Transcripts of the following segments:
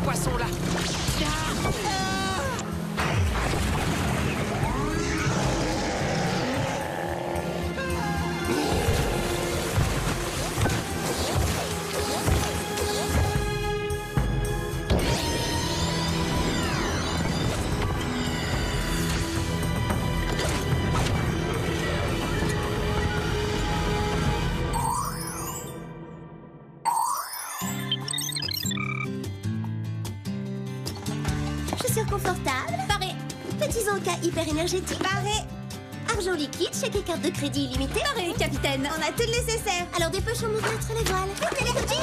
poisson là. Chaussures confortables. Pareil. Petits encas hyper énergétiques. Pareil. Argent liquide, chèque et carte de crédit illimitée. Pareil, capitaine. On a tout le nécessaire. Alors dépêchons-nous de mettre les voiles. Vite, énergie.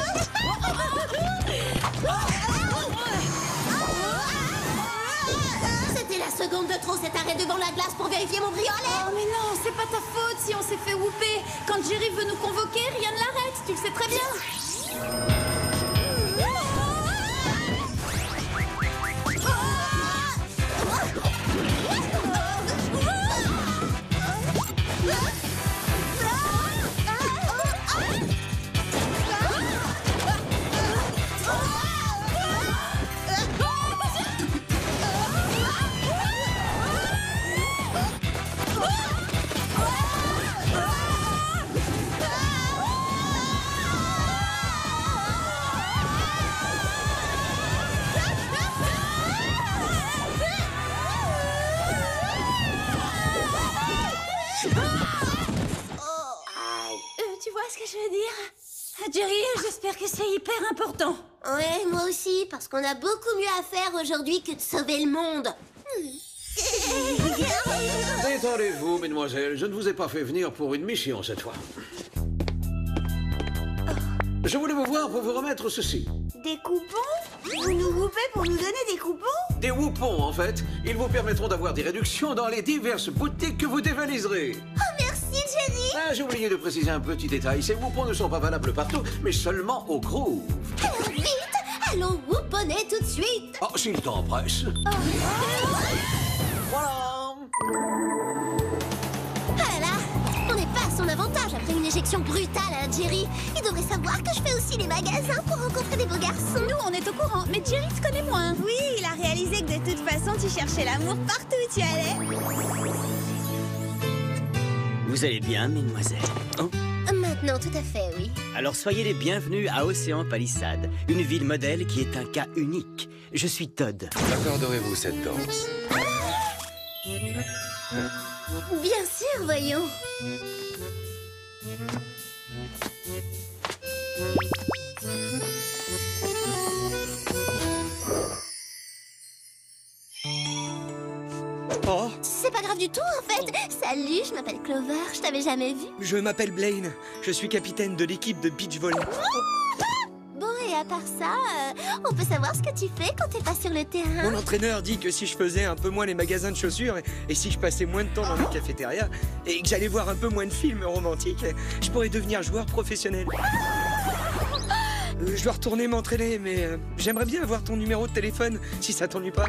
C'était la seconde de trop, cet arrêt devant la glace pour vérifier mon briolet. Oh mais non, c'est pas ta faute si on s'est fait whooper. Quand Jerry veut nous convoquer, rien ne l'arrête, tu le sais très bien. Tu vois ce que je veux dire? Jerry, j'espère que c'est hyper important. Ouais, moi aussi, parce qu'on a beaucoup mieux à faire aujourd'hui que de sauver le monde. Détendez-vous, mesdemoiselles. Je ne vous ai pas fait venir pour une mission cette fois. Je voulais vous voir pour vous remettre ceci. Des coupons? Vous nous whoopez pour nous donner des coupons? Des whoopons, en fait. Ils vous permettront d'avoir des réductions dans les diverses boutiques que vous dévaliserez. Oh, merci, Jerry. Ah, j'ai oublié de préciser un petit détail. Ces whoopons ne sont pas valables partout, mais seulement au Groove. Alors vite, allons whooponner tout de suite. Oh, si le temps presse. Voilà. Ah là, on n'est pas à son avantage après une éjection brutale, hein, Jerry. Il devrait savoir que je fais aussi les magasins pour rencontrer des beaux garçons. Nous, on est au courant, mais Jerry te connaît moins. Oui, il a réalisé que de toute façon, tu cherchais l'amour partout où tu allais. Vous allez bien, mesdemoiselles? Oh. Maintenant, tout à fait, oui. Alors soyez les bienvenus à Océan Palisade, une ville modèle qui est un cas unique. Je suis Todd. Accorderez-vous cette danse? Bien sûr, voyons. Oh, C'est pas grave du tout, en fait. Salut, je m'appelle Clover, je t'avais jamais vu. je m'appelle Blaine. Je suis capitaine de l'équipe de beach volley. Bon, et à part ça, on peut savoir ce que tu fais quand t'es pas sur le terrain. Mon entraîneur dit que si je faisais un peu moins les magasins de chaussures et si je passais moins de temps dans les cafétérias et que j'allais voir un peu moins de films romantiques, je pourrais devenir joueur professionnel. Je dois retourner m'entraîner, mais j'aimerais bien avoir ton numéro de téléphone, si ça t'ennuie pas.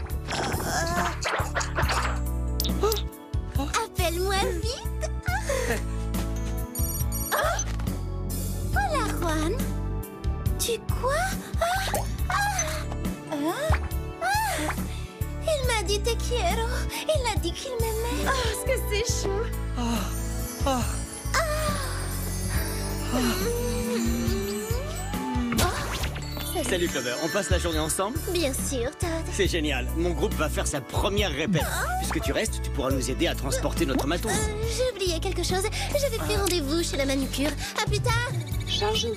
Appelle-moi vite. Hola, Juan. Tu quoi? Il m'a dit te quiero. Il a dit qu'il m'aimait. Oh, est-ce que c'est chou? Salut Clover, on passe la journée ensemble? Bien sûr, Todd. C'est génial, mon groupe va faire sa première répète. Puisque tu restes, tu pourras nous aider à transporter notre matos. J'ai oublié quelque chose. J'avais pris rendez-vous chez la manucure. À plus tard. Chargement.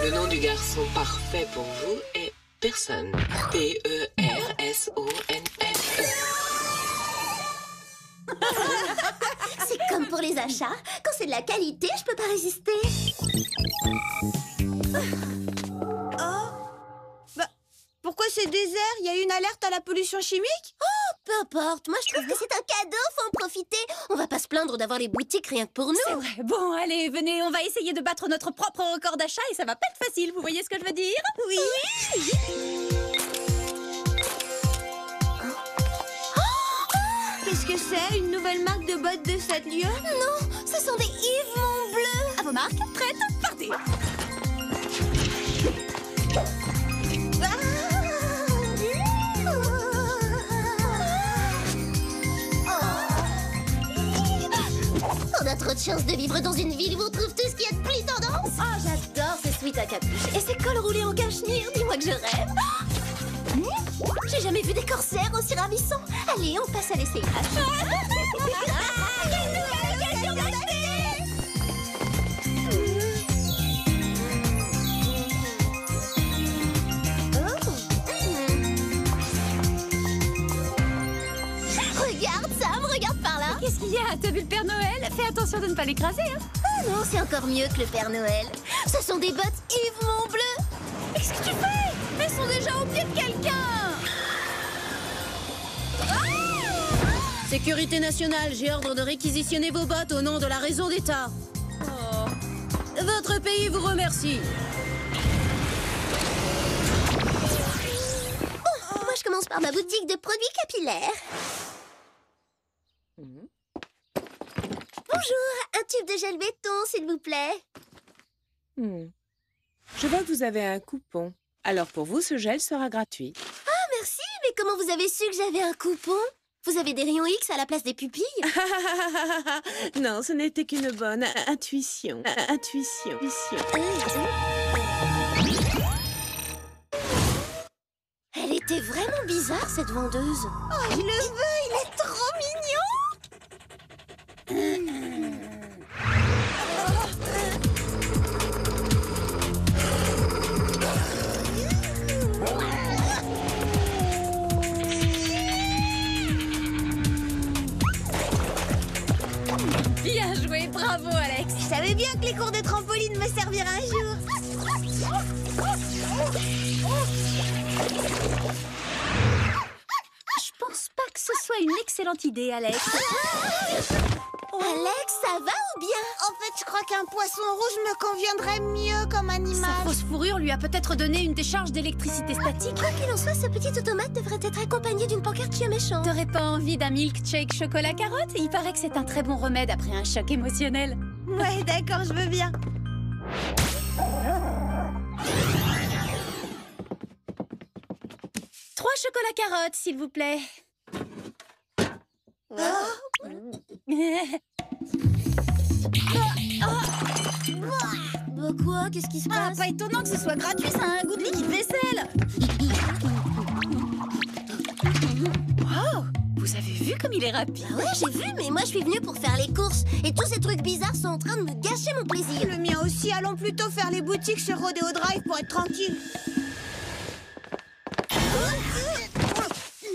Le nom du garçon parfait pour vous est Personne. P-E-R-S-O-N-N-E. C'est comme pour les achats. Quand c'est de la qualité, je peux pas résister. Pourquoi c'est désert? Il y a une alerte à la pollution chimique? Oh, peu importe. Moi, je trouve que c'est un cadeau. Faut en profiter. On va pas se plaindre d'avoir les boutiques rien que pour nous. C'est vrai. Bon, allez, venez, on va essayer de battre notre propre record d'achat et ça va pas être facile. Vous voyez ce que je veux dire? Oui. Qu'est-ce que c'est? Une nouvelle marque de bottes de 7 lieux? Non, ce sont des Yves Montbleu. À vos marques, prêtes, partez. trop de chance de vivre dans une ville où on trouve tout ce qui est de plus tendance. Oh, j'adore ces sweats à capuche. Et ces cols roulés en cachemire, dis-moi que je rêve. J'ai jamais vu des corsaires aussi ravissants. Allez, on passe à l'essayage. Regarde, Sam, regarde par là. Qu'est-ce qu'il y a? T'as vu le Père Noël? Fais attention de ne pas l'écraser, hein. Ah non, c'est encore mieux que le Père Noël. Ce sont des bottes Yves Montbleu. Qu'est-ce que tu fais? Elles sont déjà au pied de quelqu'un. Sécurité nationale, j'ai ordre de réquisitionner vos bottes au nom de la raison d'État. Oh. Votre pays vous remercie. Bon, moi je commence par ma boutique de produits capillaires. Bonjour, un tube de gel béton, s'il vous plaît. Je vois que vous avez un coupon. Alors pour vous, ce gel sera gratuit. Ah, merci, mais comment vous avez su que j'avais un coupon? Vous avez des rayons X à la place des pupilles? Non, ce n'était qu'une bonne intuition. Intuition. Elle était vraiment bizarre, cette vendeuse. Oh, je le veux, il est trop mignon. Bien joué, bravo Alex. Je savais bien que les cours de trampoline me serviraient un jour. Je pense pas que ce soit une excellente idée, Alex. Alex, ça va ou bien? En fait, je crois qu'un poisson rouge me conviendrait mieux comme Sa animal. fausse fourrure lui a peut-être donné une décharge d'électricité statique. Quoi qu'il en soit, ce petit automate devrait être accompagné d'une pancarte chien méchant. T'aurais pas envie d'un milkshake chocolat carotte? Il paraît que c'est un très bon remède après un choc émotionnel. Ouais, d'accord, je veux bien. Trois chocolats carottes, s'il vous plaît. Bah quoi? Qu'est-ce qui se Ah, passe? pas étonnant que ce soit gratuit, ça a un goût de liquide vaisselle. Wow, vous avez vu comme il est rapide? Ah ouais, j'ai vu, mais moi je suis venue pour faire les courses. Et tous ces trucs bizarres sont en train de me gâcher mon plaisir. Le mien aussi, allons plutôt faire les boutiques chez Rodeo Drive pour être tranquille.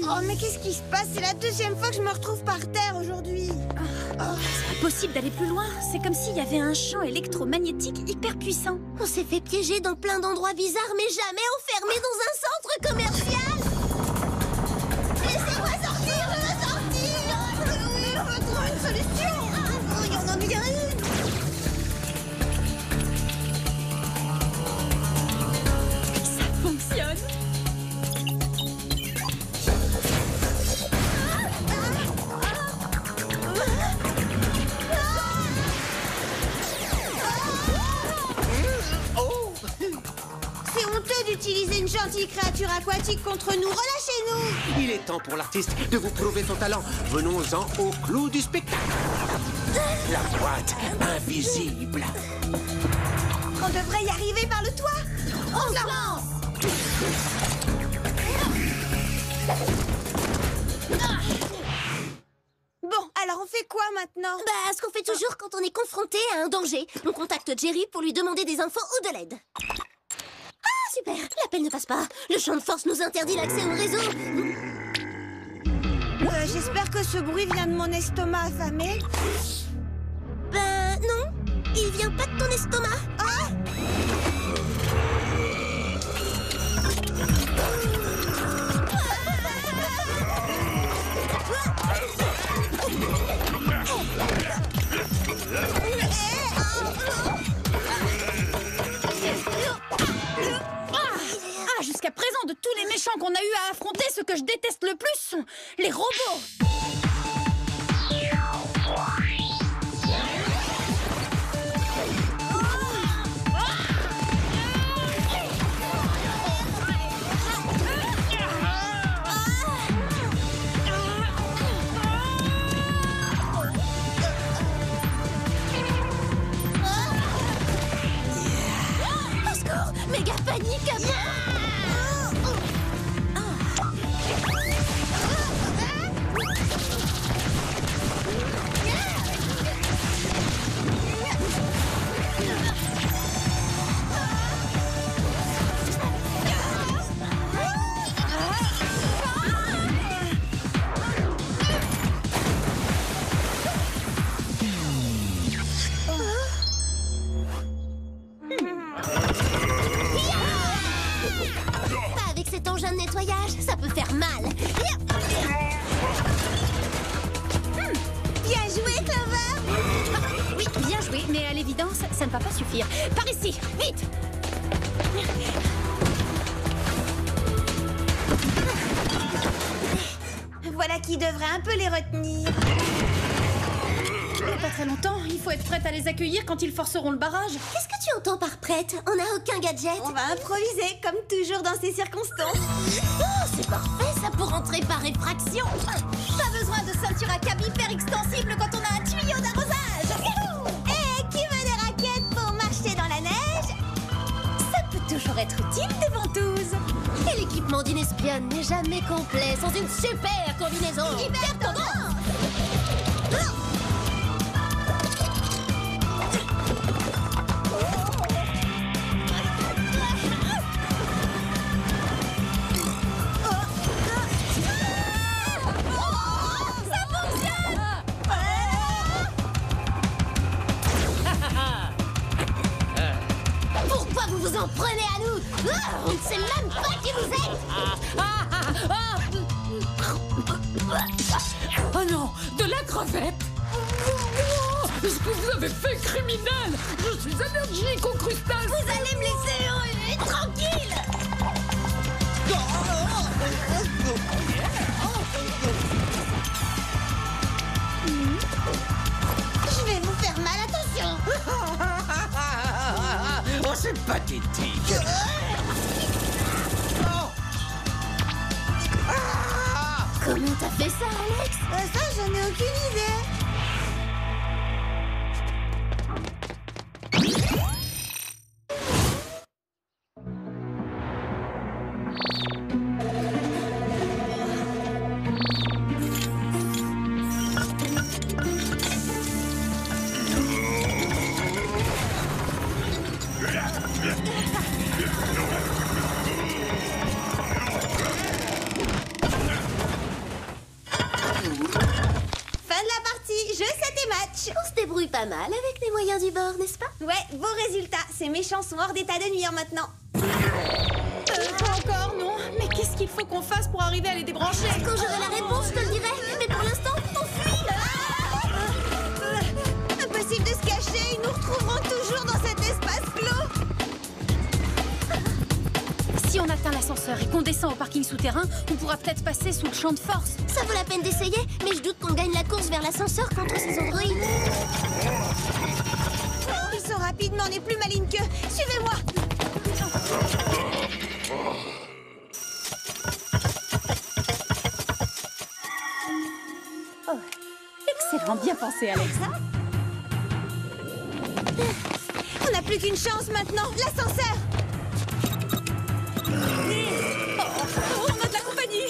Oh, mais qu'est-ce qui se passe? C'est la deuxième fois que je me retrouve par terre aujourd'hui. C'est impossible d'aller plus loin. C'est comme s'il y avait un champ électromagnétique hyper puissant. On s'est fait piéger dans plein d'endroits bizarres, mais jamais enfermé dans un centre commercial. Laissez-moi sortir, je veux sortir. Oui, on va trouver une solution. Il y en a bien une. Ça fonctionne. C'est honteux d'utiliser une gentille créature aquatique contre nous. Relâchez-nous. Il est temps pour l'artiste de vous prouver son talent. Venons-en au clou du spectacle. La boîte invisible. On devrait y arriver par le toit. On se lance. Bon, alors on fait quoi maintenant? Bah, ce qu'on fait toujours quand on est confronté à un danger. On contacte Jerry pour lui demander des infos ou de l'aide. Ah, super. L'appel ne passe pas. Le champ de force nous interdit l'accès au réseau. J'espère que ce bruit vient de mon estomac affamé. Ben non, il vient pas de ton estomac. Ah! Ah, jusqu'à présent, de tous les méchants qu'on a eu à affronter, ce que je déteste le plus sont les robots. nettoyage. Ça peut faire mal. Bien joué, Clover! Oui, bien joué, mais à l'évidence, ça ne va pas suffire. Par ici, vite! Voilà qui devrait un peu les retenir. Pas très longtemps, il faut être prête à les accueillir quand ils forceront le barrage. Qu'est-ce que tu entends par prête? On n'a aucun gadget. On va improviser, comme toujours dans ces circonstances. Oh, c'est parfait, ça pour entrer par effraction. Pas besoin de ceinture à câble hyper extensible quand on a un tuyau d'arrosage. Et qui veut des raquettes pour marcher dans la neige? Ça peut toujours être utile des ventouses. Et l'équipement d'une espionne n'est jamais complet sans une super combinaison. Hyper tendance. Pourquoi vous vous en prenez à nous? On ne sait même pas qui vous êtes. Oh non, de la crevette! Ce que vous avez fait, criminel! Je suis allergique aux crustacés! Vous allez me laisser tranquille. Je vais vous faire mal, attention! Oh, c'est pathétique. Comment t'as fait ça, Alex? Ça, j'en ai aucune idée. On se débrouille pas mal avec les moyens du bord, n'est-ce pas? Ouais, beau résultat. Ces méchants sont hors d'état de nuire maintenant. Pas encore, non. Mais qu'est-ce qu'il faut qu'on fasse pour arriver à les débrancher? Quand j'aurai la réponse, je te le dirai. Mais pour l'instant, on fuit. Impossible de se cacher. Ils nous retrouveront toujours dans cet espace clos. Si on atteint l'ascenseur et qu'on descend au parking souterrain, on pourra peut-être passer sous le champ de force. Ça vaut la peine d'essayer, mais je doute qu'on gagne la course vers l'ascenseur contre ces androïdes. Ils sont rapides, mais on est plus malignes qu'eux. Suivez-moi. Oh, excellent, bien pensé, Alex. On n'a plus qu'une chance maintenant. L'ascenseur. Oh, on a de la compagnie.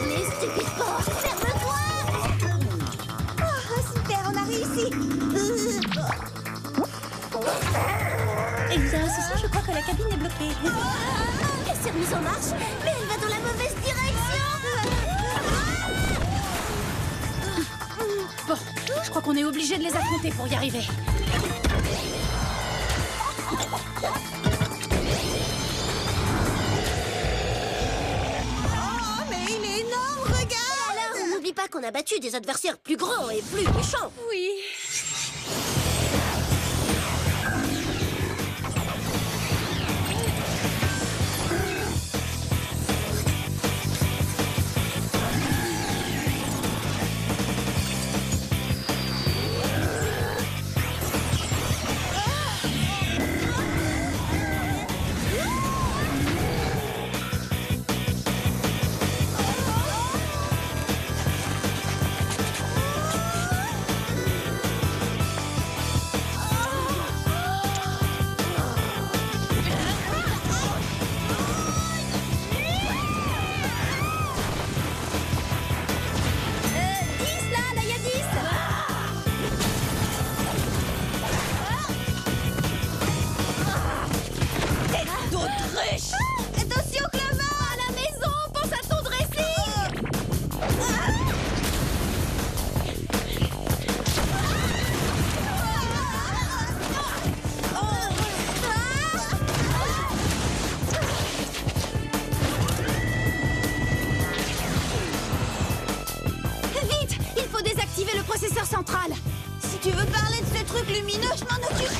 Allez, stupide porc, ferme-toi. Oh, super, on a réussi. Eh bien, ce je crois que la cabine est bloquée. Elle s'est remise en marche, mais elle va dans la mauvaise direction. Bon, je crois qu'on est obligé de les affronter pour y arriver. Oh, mais il est énorme, regarde. Alors, n'oublie pas qu'on a battu des adversaires plus grands et plus méchants. Oui. processeur central. Si tu veux parler de ce truc lumineux, je m'en occupe.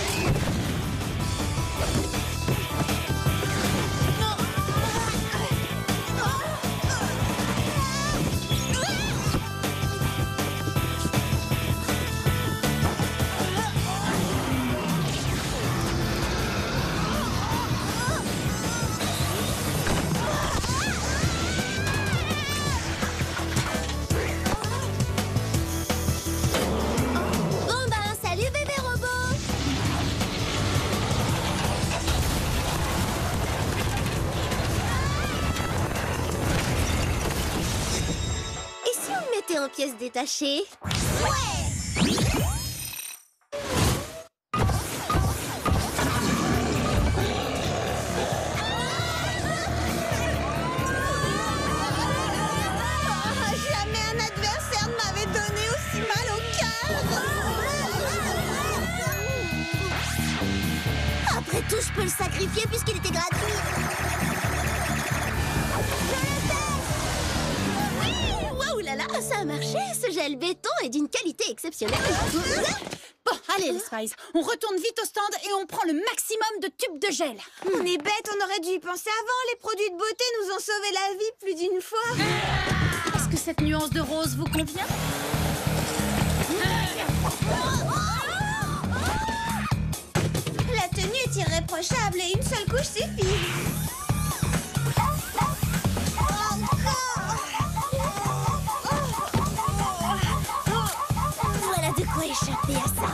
En pièces détachées. Ouais! Jamais un adversaire ne m'avait donné aussi mal au cœur. Après tout, je peux le sacrifier puisqu'il était gratuit. Waouh là là, ça a marché. Ce gel béton est d'une qualité exceptionnelle. Bon, allez les Spies, on retourne vite au stand et on prend le maximum de tubes de gel. On est bêtes, on aurait dû y penser avant. Les produits de beauté nous ont sauvé la vie plus d'une fois. Est-ce que cette nuance de rose vous convient? La tenue est irréprochable et une seule couche suffit. Voilà de quoi échapper à ça.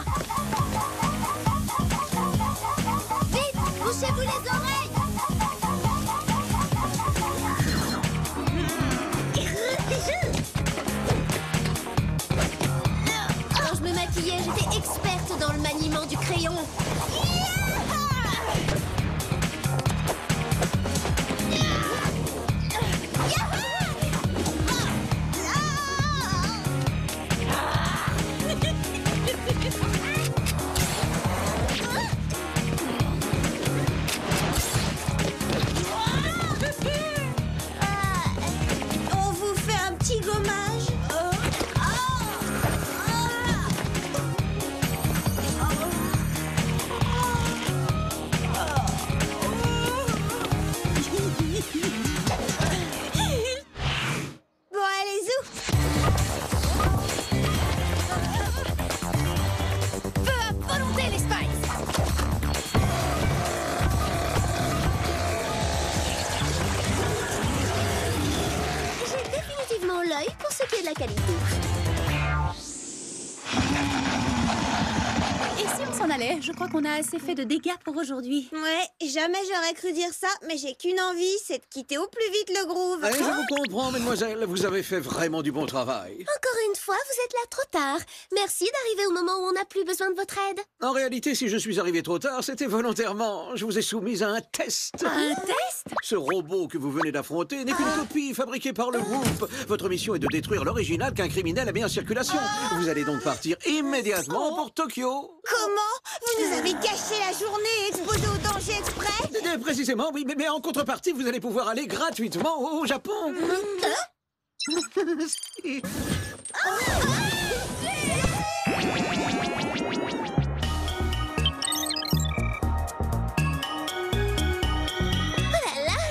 Vite, bouchez-vous les oreilles. Quand je me maquillais, j'étais experte dans le maniement du crayon. On vous fait un petit gommage. Bon, allez, zou. Feu à volonté les Spies. J'ai définitivement l'œil pour ce qui est de la qualité. Et si on s'en allait? Je crois qu'on a assez fait de dégâts pour aujourd'hui. Ouais, jamais j'aurais cru dire ça, mais j'ai qu'une envie, c'est de quitter au plus vite le groove. Allez, je vous comprends, mademoiselle. Vous avez fait vraiment du bon travail. Encore une fois, vous êtes là trop tard. Merci d'arriver au moment où on n'a plus besoin de votre aide. En réalité, si je suis arrivé trop tard, c'était volontairement. Je vous ai soumise à un test. Un test? Ce robot que vous venez d'affronter n'est qu'une copie fabriquée par le groupe. Votre mission est de détruire l'original qu'un criminel a mis en circulation. Vous allez donc partir immédiatement pour Tokyo. Comment? Vous nous avez gâché la journée et exposé au danger exprès? Précisément, oui, mais en contrepartie, vous allez pouvoir aller gratuitement au Japon.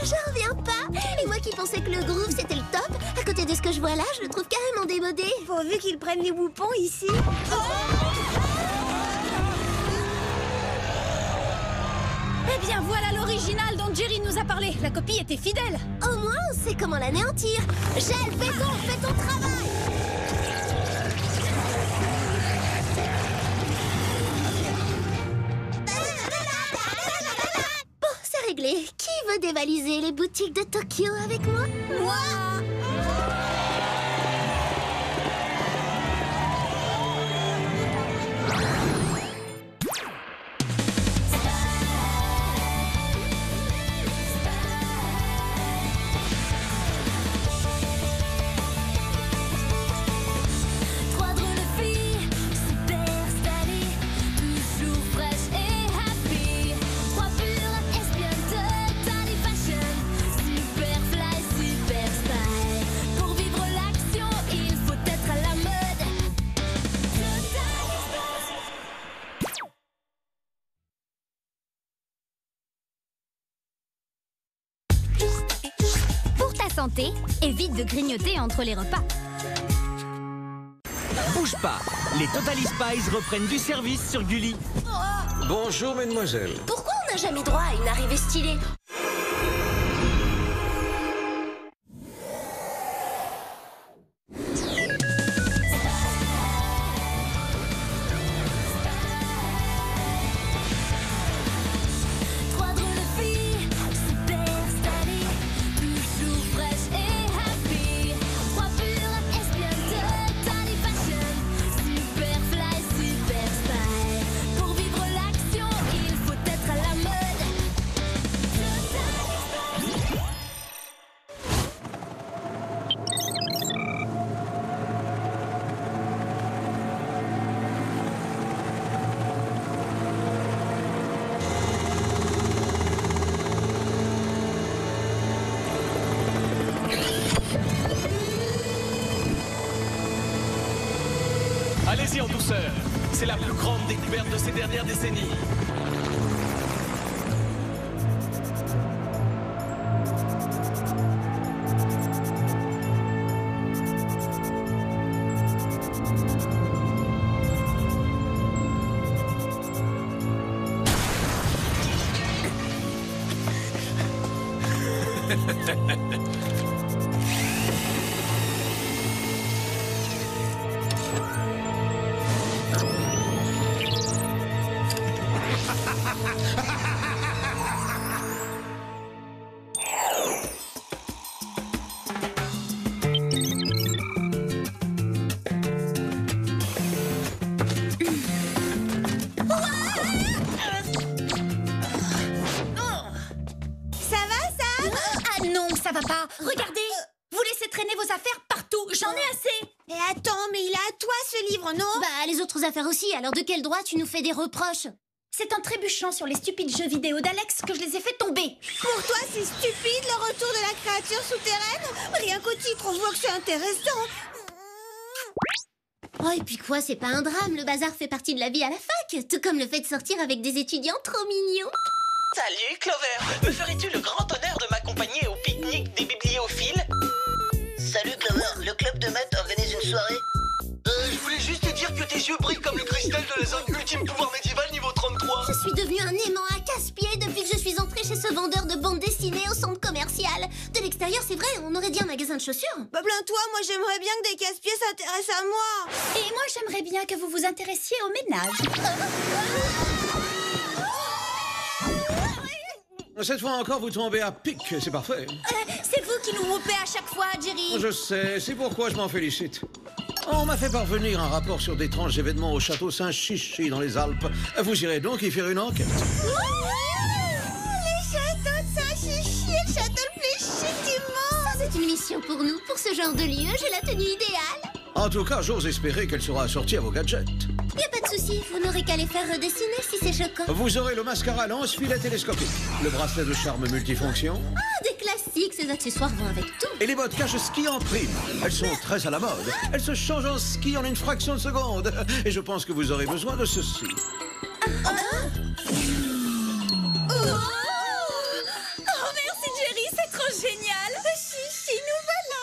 J'en reviens pas. Et moi qui pensais que le groove c'était le top, à côté de ce que je vois là, je le trouve carrément démodé. Pourvu qu'ils prennent les boupons ici. Eh bien, voilà l'original dont Jerry nous a parlé. La copie était fidèle. Au moins, on sait comment l'anéantir. Gel, béton, fais ton travail. Bon, c'est réglé. Qui veut dévaliser les boutiques de Tokyo avec moi? Moi! Pour vivre santé, évite de grignoter entre les repas. Bouge pas, les Totally Spies reprennent du service sur Gulli. Bonjour, mesdemoiselles. Pourquoi on n'a jamais droit à une arrivée stylée? Allez-y en douceur, c'est la plus grande découverte de ces dernières décennies. Ça va pas. Regardez, vous laissez traîner vos affaires partout. J'en ai assez. Et attends, mais il est à toi ce livre, non? Bah, les autres affaires aussi. Alors de quel droit tu nous fais des reproches? C'est en trébuchant sur les stupides jeux vidéo d'Alex que je les ai fait tomber. Pour toi, c'est stupide le retour de la créature souterraine? Rien qu'au titre, on voit que c'est intéressant. Oh, et puis quoi, c'est pas un drame. Le bazar fait partie de la vie à la fac. Tout comme le fait de sortir avec des étudiants trop mignons. Salut Clover, me ferais-tu le grand honneur de m'accompagner au pique-nique des bibliophiles? Salut Clover, le club de maths organise une soirée? Je voulais juste te dire que tes yeux brillent comme le cristal de la zone ultime pouvoir médiéval niveau 33. Je suis devenue un aimant à casse-pied depuis que je suis entrée chez ce vendeur de bandes dessinées au centre commercial. De l'extérieur, c'est vrai, on aurait dit un magasin de chaussures. Bah plains-toi, moi j'aimerais bien que des casse-pieds s'intéressent à moi. Et moi j'aimerais bien que vous vous intéressiez au ménage. Cette fois encore, vous tombez à pic, c'est parfait. C'est vous qui nous whoopez à chaque fois, Jerry. Je sais, c'est pourquoi je m'en félicite. On m'a fait parvenir un rapport sur d'étranges événements au château Saint-Chichi dans les Alpes. Vous irez donc y faire une enquête. Les châteaux de Saint-Chichi, le château le plus chic du monde. Ça, c'est une mission pour nous. Pour ce genre de lieu, j'ai la tenue idéale. En tout cas, j'ose espérer qu'elle sera assortie à vos gadgets. Y a pas de souci, vous n'aurez qu'à les faire redessiner si c'est choquant. Vous aurez le mascara lance-filet télescopique, le bracelet de charme multifonction. Ah, des classiques, ces accessoires vont avec tout. Et les bottes cache-ski en prime. Elles sont très à la mode. Elles se changent en ski en une fraction de seconde. Et je pense que vous aurez besoin de ceci. Oh, merci Jerry, c'est trop génial. Chichi, nous voilà.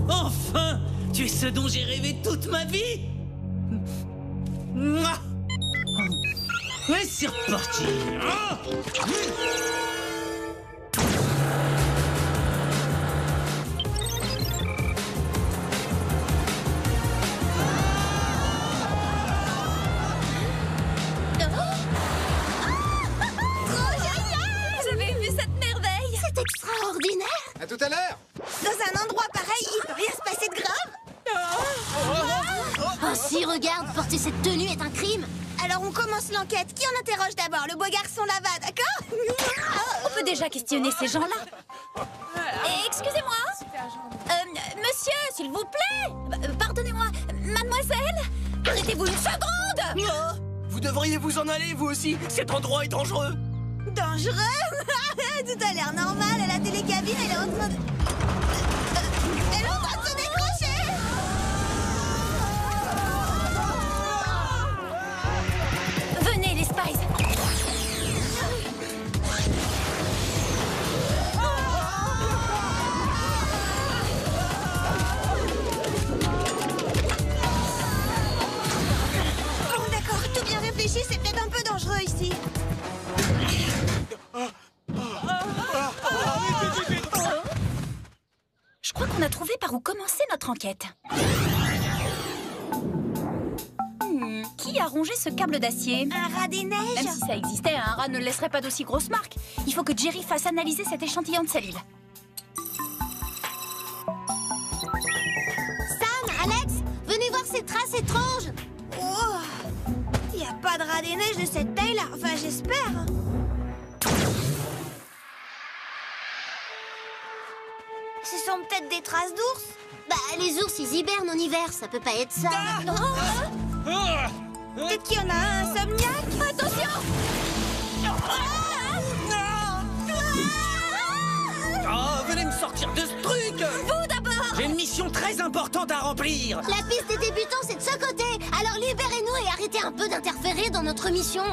Enfin, tu es ce dont j'ai rêvé toute ma vie. Mouah. Ouais, c'est reparti. Extraordinaire! À tout à l'heure! Dans un endroit pareil, il peut rien se passer de grave. Oh si, regarde, porter cette tenue est un crime. Alors on commence l'enquête. Qui en interroge d'abord? Le beau garçon là-bas, d'accord? On peut déjà questionner ces gens-là. Excusez-moi. Monsieur, s'il vous plaît. Pardonnez-moi. Mademoiselle, arrêtez-vous une seconde. Vous devriez vous en aller, vous aussi. Cet endroit est dangereux. Dangereux. Tout a l'air normal à la télécabine, elle est en train de... Elle est en train de se décrocher. Venez, les Spies. Bon, d'accord, tout bien réfléchi, c'est peut-être un peu dangereux ici. Je crois qu'on a trouvé par où commencer notre enquête. Qui a rongé ce câble d'acier? Un rat des neiges. Même si ça existait, un rat ne laisserait pas d'aussi grosses marques. Il faut que Jerry fasse analyser cet échantillon de salive. Sam, Alex, venez voir ces traces étranges. Oh, il n'y a pas de rat des neiges de cette taille-là. Enfin, j'espère. Ce sont peut-être des traces d'ours. Bah, les ours, ils hibernent en hiver, ça peut pas être ça. Peut-être qu'il y en a un insomniaque. Attention! Oh, venez me sortir de ce truc! Vous d'abord! J'ai une mission très importante à remplir! La piste des débutants, c'est de ce côté. Alors libérez-nous et arrêtez un peu d'interférer dans notre mission.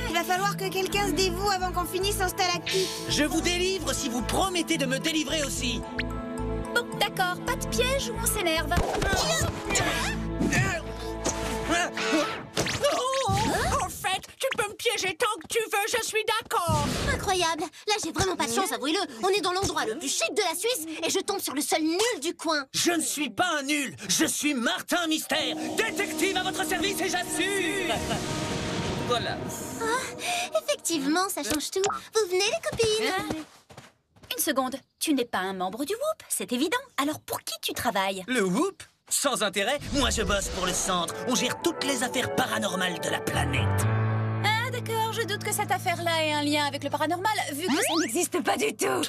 Il va falloir que quelqu'un se dévoue avant qu'on finisse en stalactite. Je vous délivre si vous promettez de me délivrer aussi! Bon, d'accord, pas de piège ou on s'énerve. En fait, tu peux me piéger tant que tu veux, je suis d'accord. Incroyable. Là, j'ai vraiment pas de chance, avouez-le. On est dans l'endroit le plus chic de la Suisse et je tombe sur le seul nul du coin. Je ne suis pas un nul! Je suis Martin Mystère, détective à votre service et j'assure! Voilà. Ah, effectivement, ça change tout. Vous venez, les copines? Une seconde, tu n'es pas un membre du Whoop, c'est évident. Alors pour qui tu travailles? Le Whoop? Sans intérêt, moi je bosse pour le centre. On gère toutes les affaires paranormales de la planète. Ah d'accord, je doute que cette affaire-là ait un lien avec le paranormal, vu que ça n'existe pas du tout.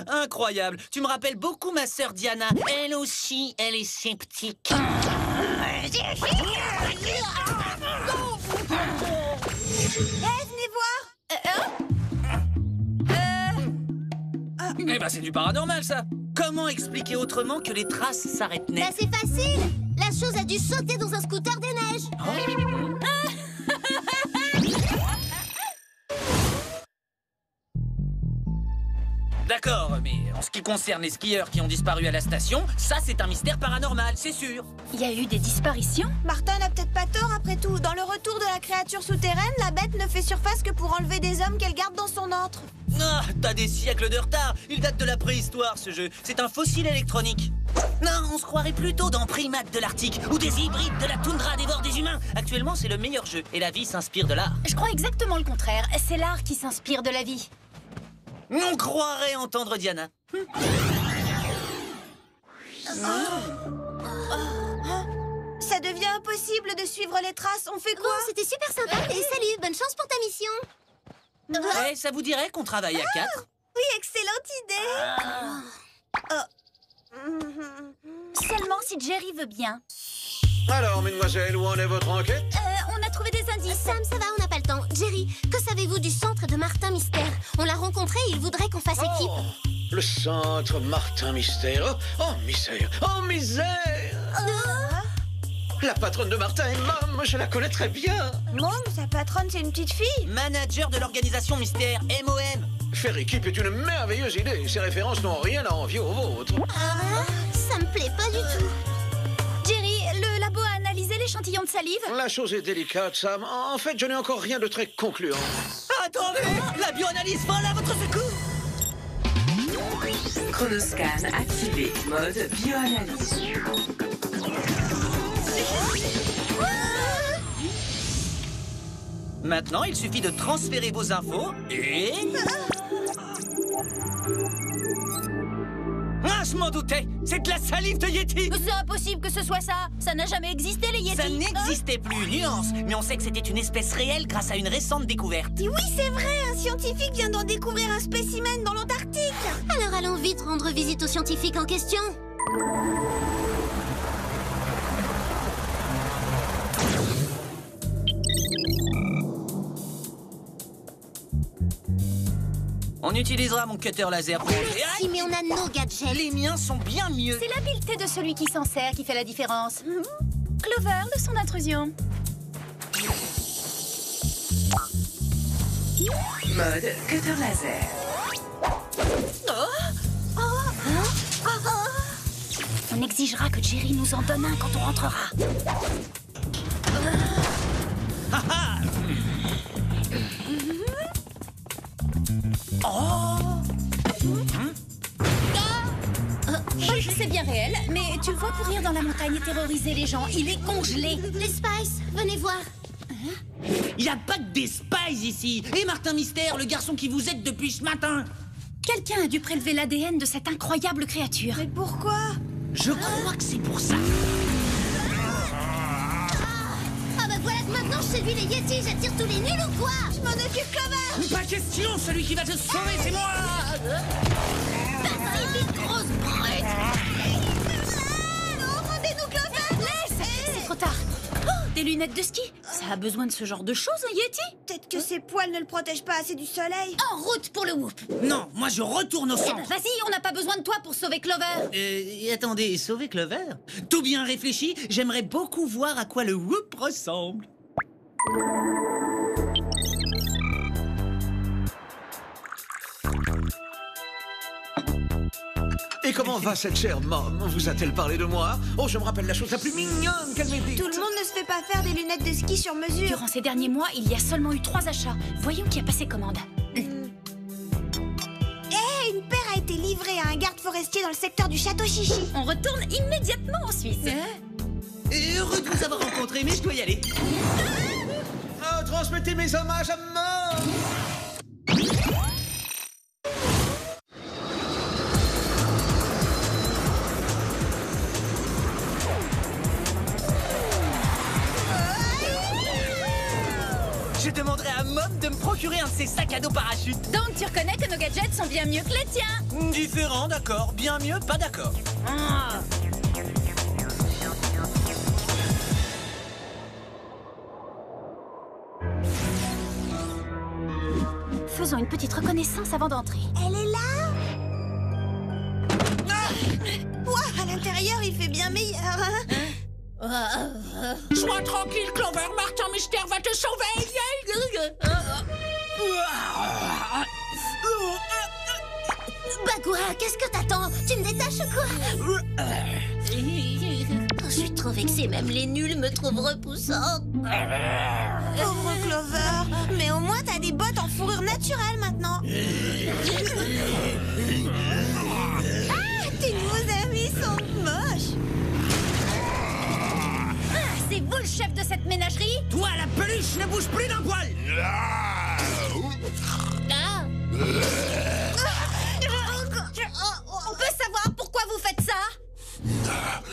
Incroyable, tu me rappelles beaucoup ma sœur Diana. Elle aussi, elle est sceptique. Venez voir. Eh ben c'est du paranormal ça. Comment expliquer autrement que les traces s'arrêtent net? Bah, c'est facile. La chose a dû sauter dans un scooter des neiges. D'accord, mais en ce qui concerne les skieurs qui ont disparu à la station, ça c'est un mystère paranormal, c'est sûr. Il y a eu des disparitions? Martin n'a peut-être pas tort après tout. Dans le retour de la créature souterraine, la bête ne fait surface que pour enlever des hommes qu'elle garde dans son antre. Ah, t'as des siècles de retard. Il date de la préhistoire, ce jeu. C'est un fossile électronique. Non, on se croirait plutôt dans Primates de l'Arctique ou des hybrides de la toundra dévorent des humains. Actuellement, c'est le meilleur jeu et la vie s'inspire de l'art. Je crois exactement le contraire. C'est l'art qui s'inspire de la vie. On croirait entendre Diana. Ça devient impossible de suivre les traces. On fait quoi? Bon, c'était super sympa. Et salut, bonne chance pour ta mission. Eh, ça vous dirait qu'on travaille à 4? Oui, excellente idée. Seulement si Jerry veut bien. Alors, mesdemoiselles, où en est votre enquête? On a trouvé des indices. Sam, ça va, on n'a pas le temps. Jerry, que savez-vous du centre de Martin Mystère? On l'a rencontré et il voudrait qu'on fasse équipe. Le centre Martin Mystère. Oh, misère! Oh, misère! La patronne de Martin est Mom, je la connais très bien. Mom, sa patronne, c'est une petite fille. Manager de l'organisation Mystère, MOM. Faire équipe est une merveilleuse idée. Ces références n'ont rien à envier aux vôtres. Ça me plaît pas du tout. Jerry, le labo a analysé l'échantillon de salive? La chose est délicate, Sam. En fait, je n'ai encore rien de très concluant. Attendez! La bioanalyse vole à votre secours! Chronoscan activé. Mode bioanalyse. Maintenant, il suffit de transférer vos infos et... Ah, je m'en doutais! C'est de la salive de Yeti! C'est impossible que ce soit ça! Ça n'a jamais existé, les Yetis! Ça n'existait plus, nuance! Mais on sait que c'était une espèce réelle grâce à une récente découverte. Oui, c'est vrai! Un scientifique vient d'en découvrir un spécimen dans l'Antarctique! Alors allons vite rendre visite au scientifique en question. On utilisera mon cutter laser pour... Si, mais on a nos gadgets. Les miens sont bien mieux. C'est l'habileté de celui qui s'en sert qui fait la différence. Clover, leçon d'intrusion. Mode cutter laser. On exigera que Jerry nous en donne un quand on rentrera. C'est bien réel, mais tu le vois courir dans la montagne et terroriser les gens. Il est congelé. Les Spice, venez voir. Il n'y a pas que des spies ici. Et Martin Mystère, le garçon qui vous aide depuis ce matin. Quelqu'un a dû prélever l'ADN de cette incroyable créature. Mais pourquoi? Je crois que c'est pour ça. Ah bah voilà que maintenant je séduis les Yetis, j'attire tous les nuls ou quoi? Je m'en occupe, Clover. Pas question, celui qui va te sauver, c'est moi. Vas-y, vite, grosse brette. Non, rendez-nous, Clover. Laisse. C'est trop tard. Des lunettes de ski? Ça a besoin de ce genre de choses, un Yeti? Peut-être que ses poils ne le protègent pas assez du soleil. En route pour le Whoop. Non, moi je retourne au centre. Vas-y, on n'a pas besoin de toi pour sauver Clover. Attendez, sauver Clover? Tout bien réfléchi, j'aimerais beaucoup voir à quoi le Whoop ressemble. Et comment va cette chère Mom? Vous a-t-elle parlé de moi? Oh, je me rappelle la chose la plus mignonne qu'elle m'ait dit. Tout le monde ne se fait pas faire des lunettes de ski sur mesure. Durant ces derniers mois, il y a seulement eu 3 achats. Voyons qui a passé commande. Une paire a été livrée à un garde forestier dans le secteur du château Chichi. On retourne immédiatement en Suisse. Et heureux de vous avoir rencontré, mais je dois y aller. Oh, transmettez mes hommages à Mom. Je demanderai à Mom de me procurer un de ces sacs à dos parachute. Donc tu reconnais que nos gadgets sont bien mieux que les tiens. Différent, d'accord. Bien mieux, pas d'accord. Faisons une petite reconnaissance avant d'entrer. Elle est là. Ouah, à l'intérieur, il fait bien meilleur. Sois tranquille, Clover, Martin Mystère va te sauver. Bagua, qu'est-ce que t'attends? Tu me détaches ou quoi? Je trouve que c'est même les nuls me trouvent repoussante. Pauvre Clover. Mais au moins, t'as des bottes en fourrure naturelle maintenant. Ah, tes nouveaux amis sont moches. C'est vous le chef de cette ménagerie? Toi, la peluche, ne bouge plus d'un poil. On peut savoir pourquoi vous faites ça?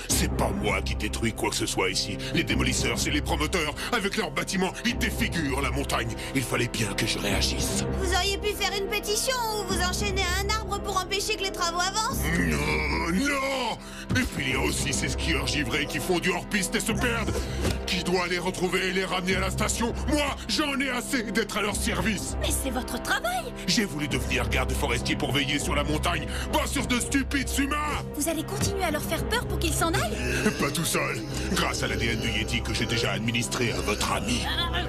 C'est pas moi qui détruis quoi que ce soit ici. Les démolisseurs, c'est les promoteurs. Avec leurs bâtiments, ils défigurent la montagne. Il fallait bien que je réagisse. Vous auriez pu faire une pétition ou vous enchaîner à un arbre pour empêcher que les travaux avancent. Non, non. Et puis il y a aussi ces skieurs givrés qui font du hors-piste et se perdent. Qui doit les retrouver et les ramener à la station? Moi, j'en ai assez d'être à leur service. Mais c'est votre travail. J'ai voulu devenir garde forestier pour veiller sur la montagne, pas sur de stupides humains. Vous allez continuer à leur faire peur pour qu'ils s'en aillent? Pas tout seul. Grâce à l'ADN de Yeti que j'ai déjà administré à votre ami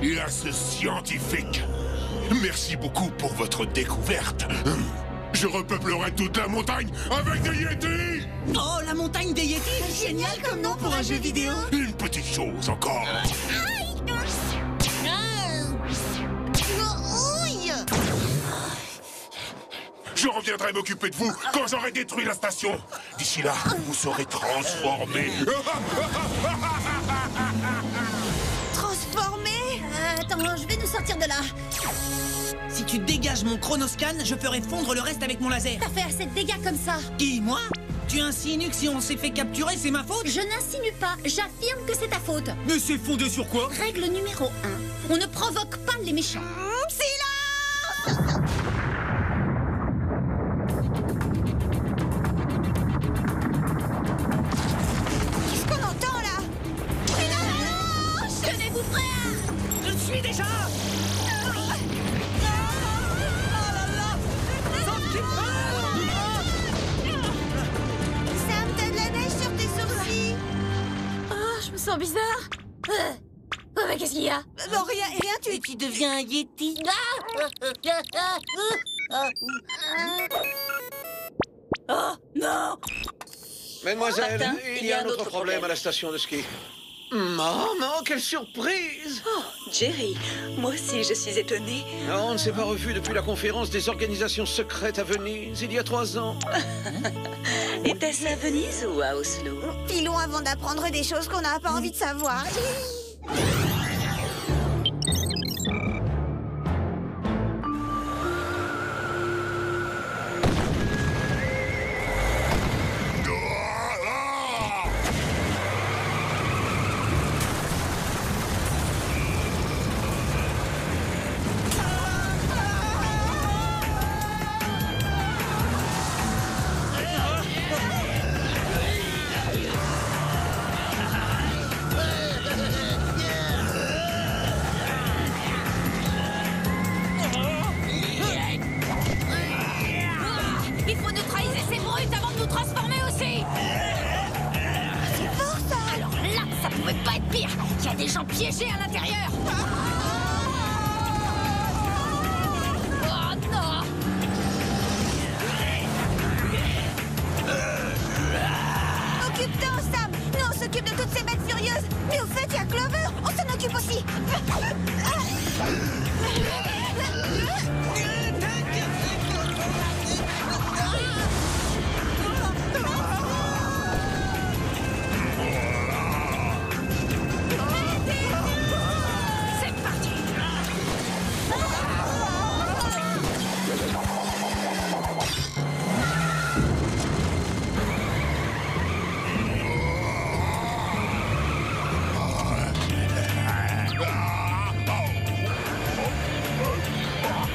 et à ce scientifique. Merci beaucoup pour votre découverte. Je repeuplerai toute la montagne avec des Yetis. Oh, la montagne des Yetis. Génial comme nom pour un jeu vidéo. Une petite chose encore. Je reviendrai m'occuper de vous quand j'aurai détruit la station. D'ici là, vous serez transformés. Transformés? Attends, je vais nous sortir de là. Si tu dégages mon chronoscan, je ferai fondre le reste avec mon laser. T'as fait assez de dégâts comme ça. Qui, moi? Tu insinues que si on s'est fait capturer, c'est ma faute? Je n'insinue pas, j'affirme que c'est ta faute. Mais c'est fondé sur quoi? Règle numéro 1. On ne provoque pas les méchants. Silence! Qu'est-ce qu'on entend là? Tenez-vous prêts! Je suis déjà! Oh là là! sens bizarre. Oh, mais qu'est-ce qu'il y a? Non, rien, Et tu deviens un Yeti. Oh, non! Mademoiselle, Martin, il y a un autre problème à la station de ski. Maman, quelle surprise! Oh, Jerry, moi aussi je suis étonnée. On ne s'est pas revu depuis la conférence des organisations secrètes à Venise, il y a 3 ans. Était-ce à Venise ou à Oslo? Filons avant d'apprendre des choses qu'on n'a pas envie de savoir. Il faut neutraliser ces brutes avant de nous transformer aussi. C'est fort, ça. Alors là, ça pouvait pas être pire. Il y a des gens piégés à l'intérieur. Oh non! Occupe-toi, Sam. Nous, on s'occupe de toutes ces bêtes furieuses. Mais au fait, il y a Clover. On s'en occupe aussi. C'est parti.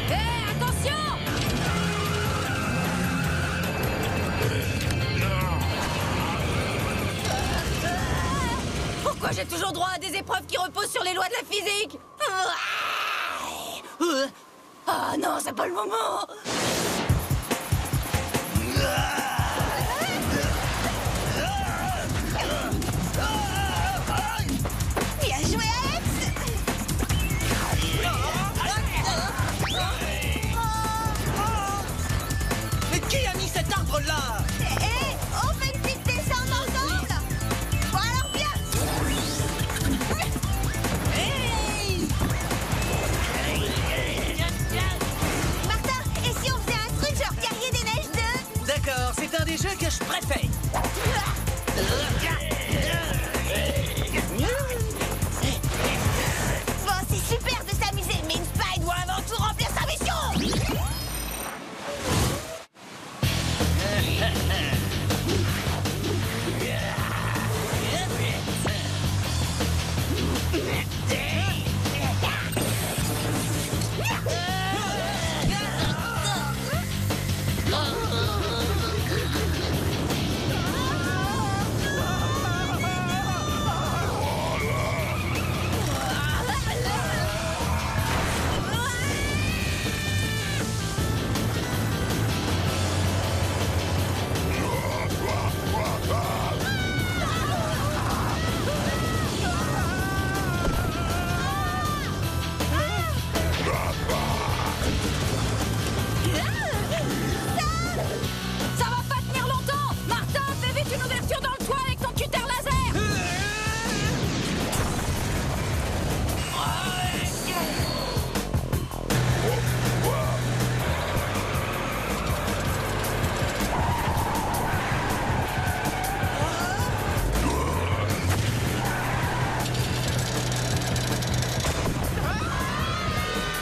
Hé, attention! Pourquoi j'ai toujours droit à des épreuves qui reposent sur les lois de la physique? Ah non, c'est pas le moment! Bien joué, Alex. Mais qui a mis cet arbre-là? Hé, on fait une petite descente ensemble. Bon, alors viens. Martin, et si on faisait un truc genre guerrier des neiges 2? D'accord, c'est un des jeux que je préfère. Bon, c'est super de s'amuser, mais une spy doit avant tout remplir sa mission. Ça va pas tenir longtemps! Martin, fais vite une ouverture dans le toit avec ton cutter laser!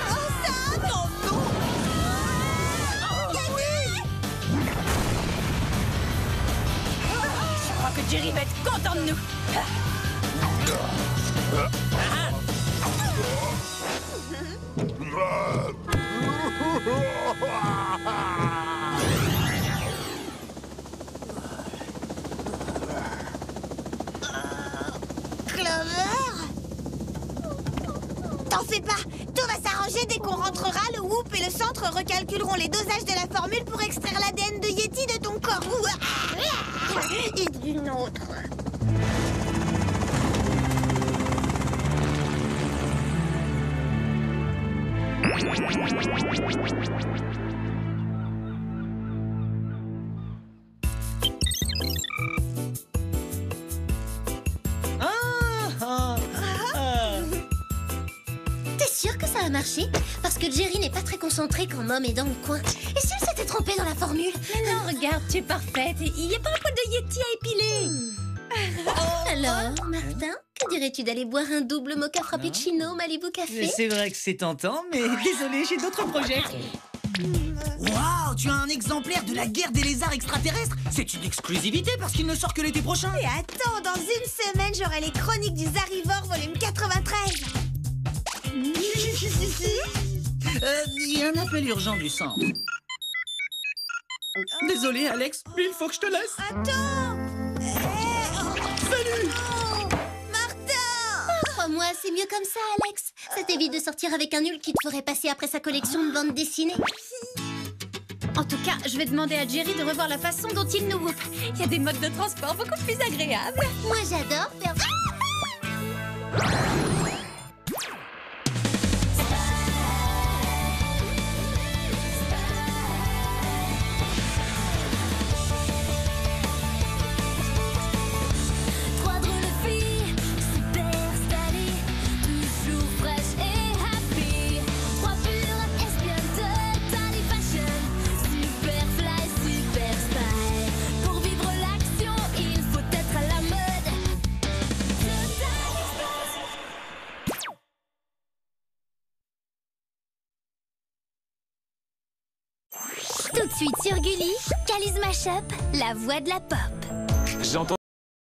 Oh, Sam. Non, non. Je crois que Jerry va être content de nous! Clover? T'en fais pas. Tout va s'arranger dès qu'on rentrera. Le Whoop et le centre recalculeront les dosages de la formule pour extraire l'ADN de Yeti de ton corps. Et d'une autre. T'es sûr que ça a marché? Parce que Jerry n'est pas très concentré quand Mom est dans le coin. Et si elle s'était trompée dans la formule? Mais non, regarde, tu es parfaite. Il n'y a pas un poil de Yeti à épiler. Alors, Martin, que dirais-tu d'aller boire un double mocha frappuccino au Malibu Café? C'est vrai que c'est tentant, mais désolé, j'ai d'autres projets. Waouh, tu as un exemplaire de la guerre des lézards extraterrestres? C'est une exclusivité parce qu'il ne sort que l'été prochain. Et attends, dans une semaine, j'aurai les chroniques du Zarivore, volume 93. Il y a un appel urgent du centre. Désolé, Alex, mais il faut que je te laisse. Attends. Salut. Crois-moi, c'est mieux comme ça, Alex. Ça t'évite de sortir avec un nul qui te ferait passer après sa collection de bandes dessinées. En tout cas, je vais demander à Jerry de revoir la façon dont il nous whoop. Il y a des modes de transport beaucoup plus agréables. Moi, j'adore faire... Tout de suite sur Gulli, Kali's Mashup, la voix de la pop.